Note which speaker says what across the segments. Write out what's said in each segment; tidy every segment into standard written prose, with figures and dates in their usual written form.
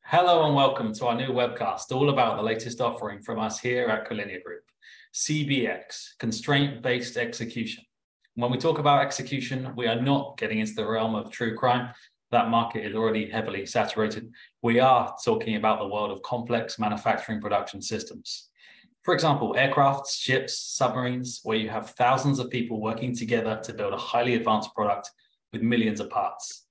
Speaker 1: Hello and welcome to our new webcast, all about the latest offering from us here at Collinear Group, CBX, Constraint Based Execution. When we talk about execution, we are not getting into the realm of true crime. That market is already heavily saturated. We are talking about the world of complex manufacturing production systems. For example, aircrafts, ships, submarines, where you have thousands of people working together to build a highly advanced product with millions of parts.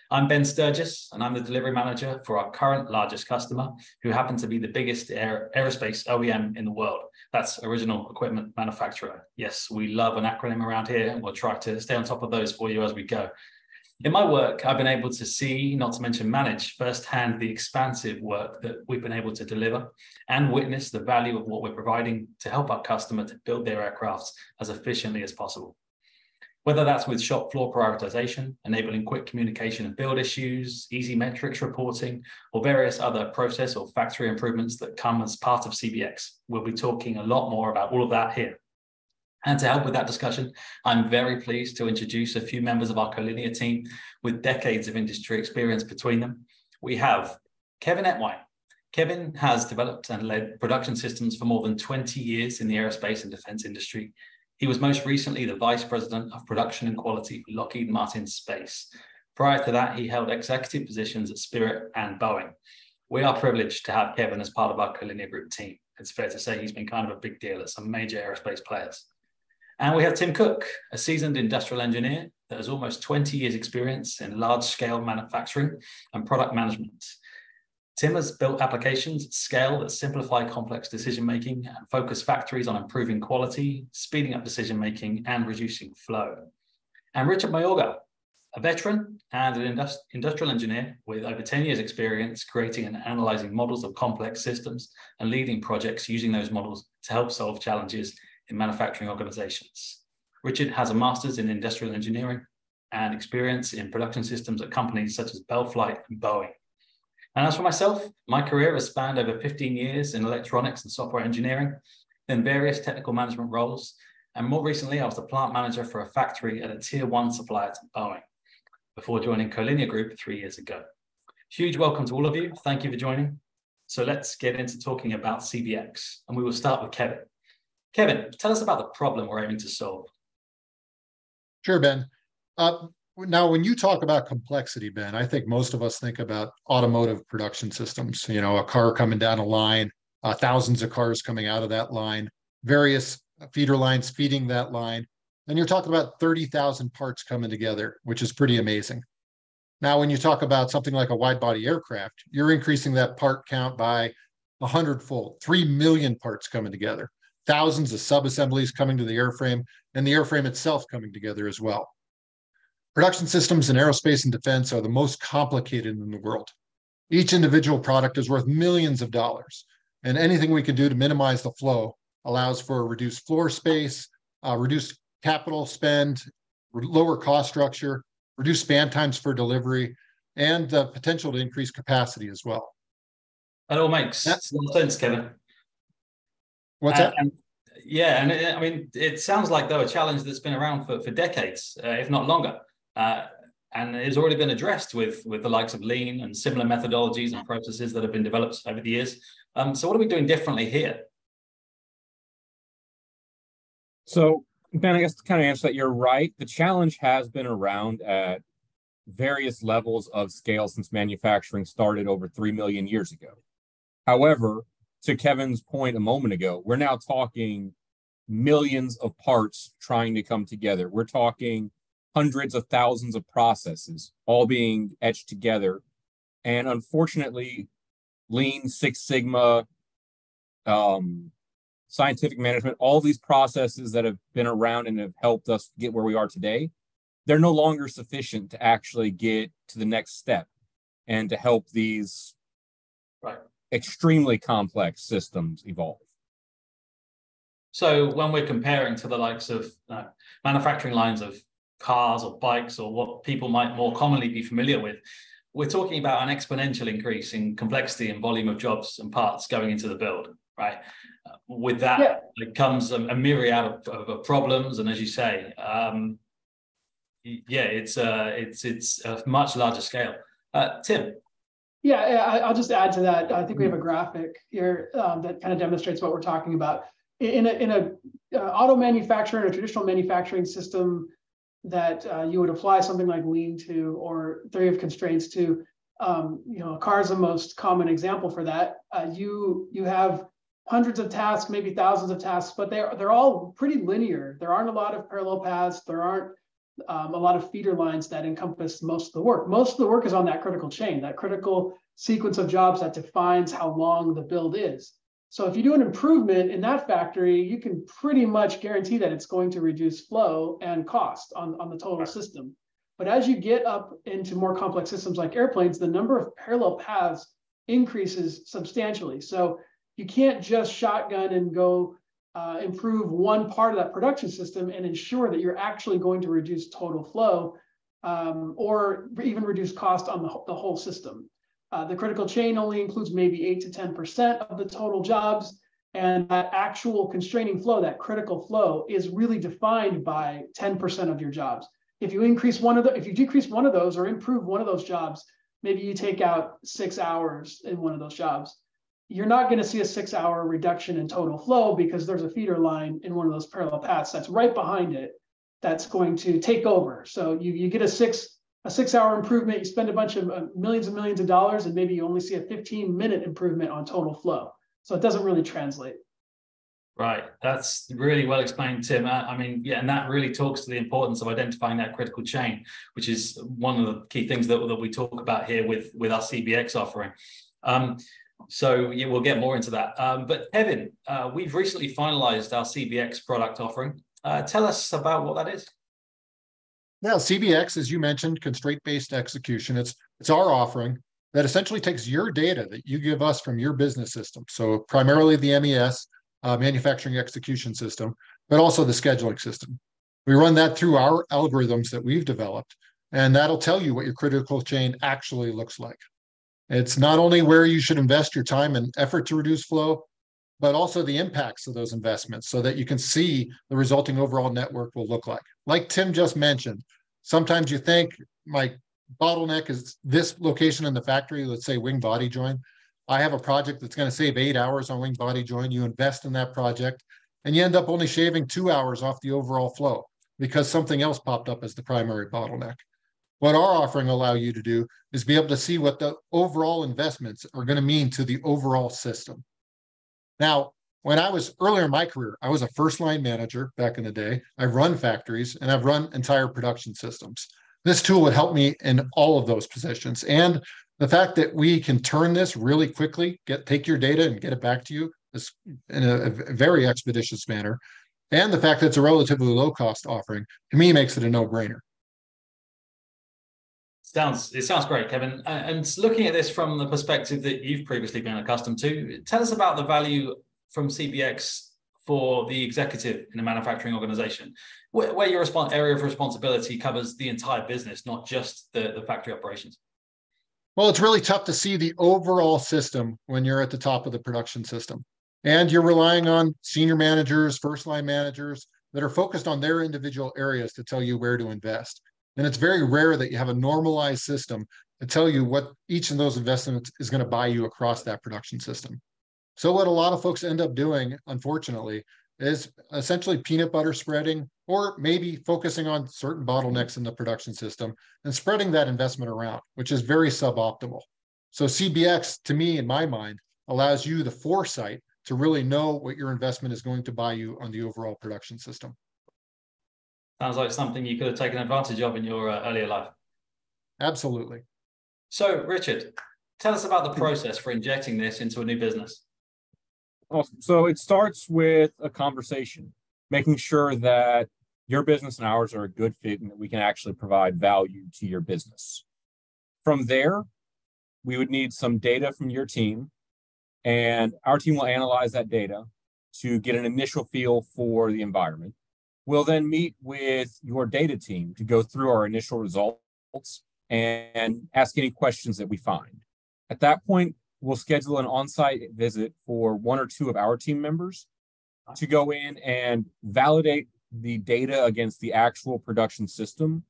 Speaker 1: I'm Ben Sturgess, and I'm the delivery manager for our current largest customer, who happen to be the biggest aerospace OEM in the world. That's original equipment manufacturer. Yes, we love an acronym around here, and we'll try to stay on top of those for you as we go. In my work, I've been able to see, not to mention manage, firsthand the expansive work that we've been able to deliver and witness the value of what we're providing to help our customer to build their aircrafts as efficiently as possible. Whether that's with shop floor prioritization, enabling quick communication of build issues, easy metrics reporting, or various other process or factory improvements that come as part of CBX. We'll be talking a lot more about all of that here. And to help with that discussion, I'm very pleased to introduce a few members of our Collinear team with decades of industry experience between them. We have Kevin Etwine. Kevin has developed and led production systems for more than 20 years in the aerospace and defense industry. He was most recently the Vice President of Production and Quality for Lockheed Martin Space. Prior to that, he held executive positions at Spirit and Boeing. We are privileged to have Kevin as part of our Collinear Group team. It's fair to say he's been kind of a big deal at some major aerospace players. And we have Tim Cook, a seasoned industrial engineer that has almost 20 years experience in large-scale manufacturing and product management. Tim has built applications at scale that simplify complex decision-making and focus factories on improving quality, speeding up decision-making, and reducing flow. And Richard Mayorga, a veteran and an industrial engineer with over 10 years experience creating and analyzing models of complex systems and leading projects using those models to help solve challenges in manufacturing organizations. Richard has a master's in industrial engineering and experience in production systems at companies such as Bell Flight and Boeing. And as for myself, my career has spanned over 15 years in electronics and software engineering, then various technical management roles. And more recently, I was the plant manager for a factory at a tier 1 supplier to Boeing before joining Collinear Group 3 years ago. Huge welcome to all of you. Thank you for joining. So let's get into talking about CBX, and we will start with Kevin. Kevin, tell us about the problem we're aiming to solve.
Speaker 2: Sure, Ben. Now, when you talk about complexity, Ben, I think most of us think about automotive production systems, you know, a car coming down a line, thousands of cars coming out of that line, various feeder lines feeding that line. And you're talking about 30,000 parts coming together, which is pretty amazing. Now, when you talk about something like a wide body aircraft, you're increasing that part count by 100-fold, 3 million parts coming together, thousands of sub-assemblies coming to the airframe, and the airframe itself coming together as well. Production systems in aerospace and defense are the most complicated in the world. Each individual product is worth millions of dollars, and anything we can do to minimize the flow allows for reduced floor space, reduced capital spend, lower cost structure, reduced span times for delivery, and the potential to increase capacity as well.
Speaker 1: That all makes sense, Kevin.
Speaker 2: What's that?
Speaker 1: Yeah, and I mean, it sounds like though a challenge that's been around for decades, if not longer. And it's already been addressed with the likes of lean and similar methodologies and processes that have been developed over the years. So what are we doing differently here?
Speaker 3: So, Ben, I guess to kind of answer that, you're right. The challenge has been around at various levels of scale since manufacturing started over 3 million years ago. However, to Kevin's point a moment ago, we're now talking millions of parts trying to come together. We're talking hundreds of thousands of processes all being etched together. And unfortunately, Lean, Six Sigma, scientific management, all these processes that have been around and have helped us get where we are today, they're no longer sufficient to actually get to the next step and to help these extremely complex systems evolve.
Speaker 1: So when we're comparing to the likes of manufacturing lines of cars or bikes or what people might more commonly be familiar with, we're talking about an exponential increase in complexity and volume of jobs and parts going into the build, right? With that, comes a myriad of problems, and as you say, it's a much larger scale. Tim,
Speaker 4: I'll just add to that. I think we have a graphic here that kind of demonstrates what we're talking about. In a auto manufacturer, in a traditional manufacturing system that you would apply something like lean to or theory of constraints to, a car is the most common example for that. You have hundreds of tasks, maybe thousands of tasks, but they're all pretty linear. There aren't a lot of parallel paths. There aren't a lot of feeder lines that encompass most of the work. Most of the work is on that critical chain, that critical sequence of jobs that defines how long the build is. So if you do an improvement in that factory, you can pretty much guarantee that it's going to reduce flow and cost on the total system. But as you get up into more complex systems like airplanes, the number of parallel paths increases substantially. So you can't just shotgun and go improve one part of that production system and ensure that you're actually going to reduce total flow or even reduce cost on the whole system. The critical chain only includes maybe 8 to 10% of the total jobs, and that actual constraining flow, that critical flow, is really defined by 10% of your jobs. If you decrease one of those or improve one of those jobs, maybe you take out 6 hours in one of those jobs, you're not going to see a 6-hour reduction in total flow because there's a feeder line in one of those parallel paths that's right behind it that's going to take over. So you get a 6-hour improvement, you spend a bunch of millions and millions of dollars, and maybe you only see a 15-minute improvement on total flow. So it doesn't really translate.
Speaker 1: Right. That's really well explained, Tim. And that really talks to the importance of identifying that critical chain, which is one of the key things that we talk about here with our CBX offering. So we'll get more into that. But Kevin, we've recently finalized our CBX product offering. Tell us about what that is.
Speaker 2: Now, CBX, as you mentioned, Constraint Based Execution, it's our offering that essentially takes your data that you give us from your business system. So primarily the MES, manufacturing execution system, but also the scheduling system. We run that through our algorithms that we've developed, and that'll tell you what your critical chain actually looks like. It's not only where you should invest your time and effort to reduce flow, but also the impacts of those investments so that you can see the resulting overall network will look like. Like Tim just mentioned, sometimes you think my bottleneck is this location in the factory, let's say wing body join. I have a project that's going to save 8 hours on wing body join. You invest in that project and you end up only shaving 2 hours off the overall flow because something else popped up as the primary bottleneck. What our offering allow you to do is be able to see what the overall investments are going to mean to the overall system. Now, when I was earlier in my career, I was a first line manager back in the day. I've run factories and I've run entire production systems. This tool would help me in all of those positions. And the fact that we can turn this really quickly, take your data and get it back to you in a very expeditious manner. And the fact that it's a relatively low cost offering, to me, makes it a no-brainer.
Speaker 1: It sounds great, Kevin. And looking at this from the perspective that you've previously been accustomed to, tell us about the value from CBX for the executive in a manufacturing organization, where your area of responsibility covers the entire business, not just the factory operations.
Speaker 2: Well, it's really tough to see the overall system when you're at the top of the production system. And you're relying on senior managers, first line managers that are focused on their individual areas to tell you where to invest. And it's very rare that you have a normalized system to tell you what each of those investments is going to buy you across that production system. So what a lot of folks end up doing, unfortunately, is essentially peanut butter spreading, or maybe focusing on certain bottlenecks in the production system and spreading that investment around, which is very suboptimal. So CBX, to me, in my mind, allows you the foresight to really know what your investment is going to buy you on the overall production system.
Speaker 1: Sounds like something you could have taken advantage of in your earlier life.
Speaker 2: Absolutely.
Speaker 1: So, Richard, tell us about the process for injecting this into a new business.
Speaker 3: Awesome. So it starts with a conversation, making sure that your business and ours are a good fit and that we can actually provide value to your business. From there, we would need some data from your team, and our team will analyze that data to get an initial feel for the environment. We'll then meet with your data team to go through our initial results and ask any questions that we find. At that point, we'll schedule an on-site visit for 1 or 2 of our team members to go in and validate the data against the actual production system,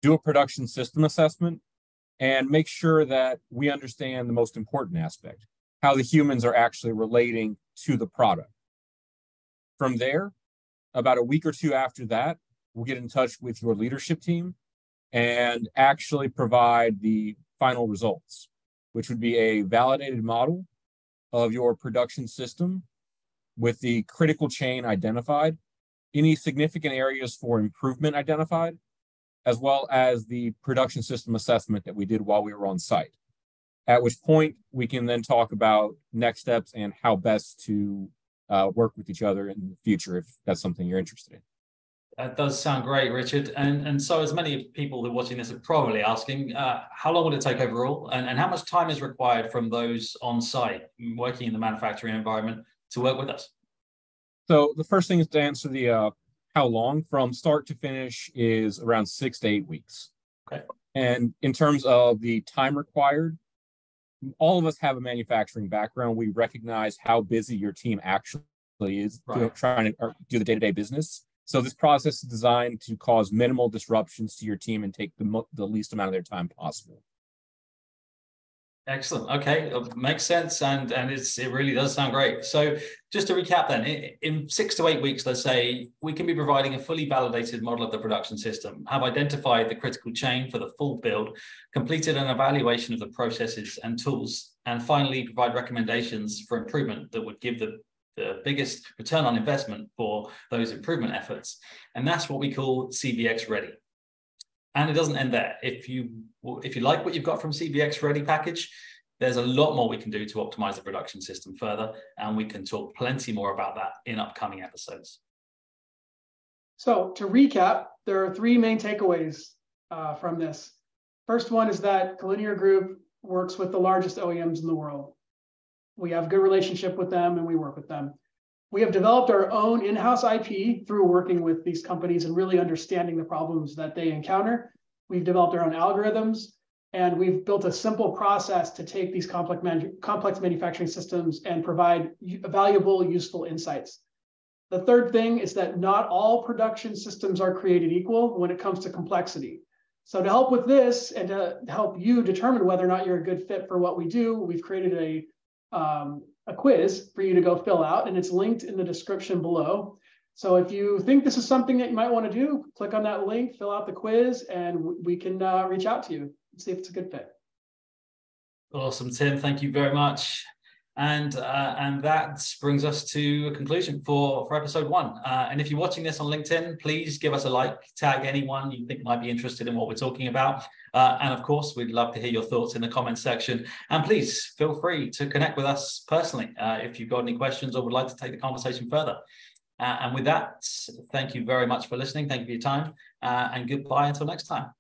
Speaker 3: do a production system assessment, and make sure that we understand the most important aspect, how the humans are actually relating to the product. From there, about a week or two after that, we'll get in touch with your leadership team and actually provide the final results, which would be a validated model of your production system with the critical chain identified, any significant areas for improvement identified, as well as the production system assessment that we did while we were on site. At which point we can then talk about next steps and how best to work with each other in the future, if that's something you're interested in.
Speaker 1: That does sound great, Richard. And so as many people who are watching this are probably asking, how long will it take overall? And how much time is required from those on site working in the manufacturing environment to work with us?
Speaker 3: So the first thing is to answer the how long. From start to finish is around 6 to 8 weeks.
Speaker 1: Okay.
Speaker 3: And in terms of the time required, all of us have a manufacturing background. We recognize how busy your team actually is trying to do the day-to-day business. So this process is designed to cause minimal disruptions to your team and take the least amount of their time possible.
Speaker 1: Excellent. Okay, makes sense, and it really does sound great. So just to recap then, in 6 to 8 weeks, let's say, we can be providing a fully validated model of the production system, have identified the critical chain for the full build, completed an evaluation of the processes and tools, and finally provide recommendations for improvement that would give the biggest return on investment for those improvement efforts. And that's what we call CBX Ready. And it doesn't end there. If you like what you've got from CBX Ready package, there's a lot more we can do to optimize the production system further, and we can talk plenty more about that in upcoming episodes.
Speaker 4: So to recap, there are 3 main takeaways from this. First one is that Collinear Group works with the largest OEMs in the world. We have a good relationship with them and we work with them. We have developed our own in-house IP through working with these companies and really understanding the problems that they encounter. We've developed our own algorithms, and we've built a simple process to take these complex manufacturing systems and provide valuable, useful insights. The third thing is that not all production systems are created equal when it comes to complexity. So to help with this and to help you determine whether or not you're a good fit for what we do, we've created a quiz for you to go fill out, and it's linked in the description below. So if you think this is something that you might want to do, click on that link, fill out the quiz, and we can reach out to you and see if it's a good fit.
Speaker 1: Awesome, Tim. Thank you very much. And that brings us to a conclusion for episode 1. And if you're watching this on LinkedIn, please give us a like, tag anyone you think might be interested in what we're talking about. And of course, we'd love to hear your thoughts in the comments section. And please feel free to connect with us personally if you've got any questions or would like to take the conversation further. And with that, thank you very much for listening. Thank you for your time, and goodbye until next time.